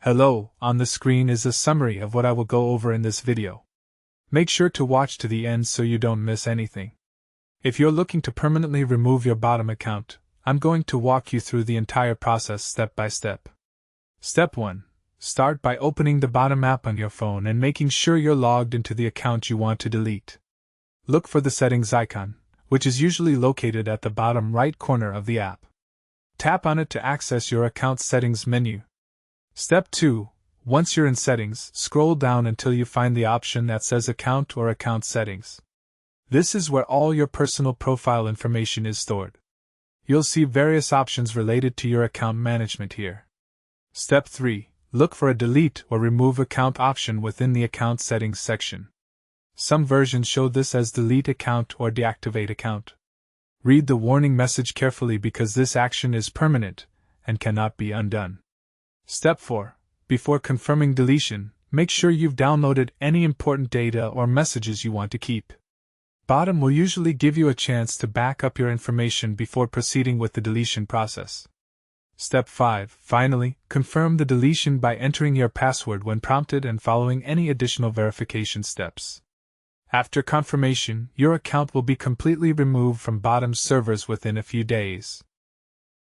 Hello, on the screen is a summary of what I will go over in this video. Make sure to watch to the end so you don't miss anything. If you're looking to permanently remove your BOTIM account, I'm going to walk you through the entire process step by step. Step 1. Start by opening the BOTIM app on your phone and making sure you're logged into the account you want to delete. Look for the settings icon, which is usually located at the bottom right corner of the app. Tap on it to access your account settings menu. Step 2. Once you're in settings, scroll down until you find the option that says Account or Account Settings. This is where all your personal profile information is stored. You'll see various options related to your account management here. Step 3. Look for a Delete or Remove Account option within the Account Settings section. Some versions show this as Delete Account or Deactivate Account. Read the warning message carefully because this action is permanent and cannot be undone. Step 4. Before confirming deletion, make sure you've downloaded any important data or messages you want to keep. BOTIM will usually give you a chance to back up your information before proceeding with the deletion process. Step 5. Finally, confirm the deletion by entering your password when prompted and following any additional verification steps. After confirmation, your account will be completely removed from BOTIM's servers within a few days.